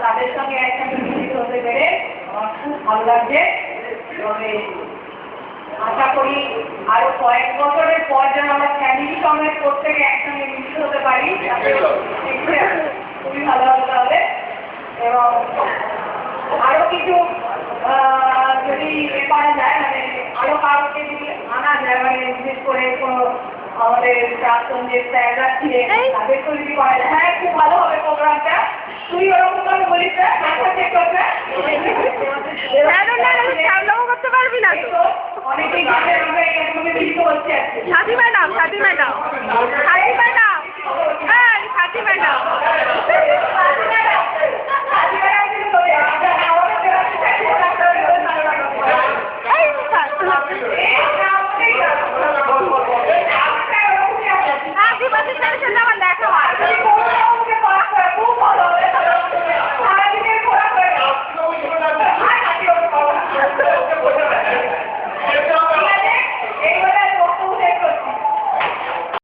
তাদের সঙ্গে একসাথে মিলিত হতে পেরে আমার খুব ভালো লাগছে। তবে আশা করি আরো কয়েক বছরের পর যেন আমরা ফ্যামিলি সমেত প্রত্যেকে একসঙ্গে মিলিত হতে পারি, খুবই ভালো হবে তাহলে। এবং আরো কিছু যদি করা যায়, মানে আরো কাউকে যদি আনা যায়, মানে বিশেষ করে কোনো আমাদের প্রাক্তন যে স্যাররা ছিলেন তাদেরকে যদি করা যায়, হ্যাঁ খুব ভালো হবে প্রোগ্রামটা। তুই ওরকম ভাবে বলিস না, চেক করবে করতে পারবি না তো। অনেকেই মিলিত হচ্ছে আজকে। সাথী ম্যাডাম, সাথী ম্যাডাম, সাথী ম্যাডাম, হ্যাঁ সাথী ম্যাডাম।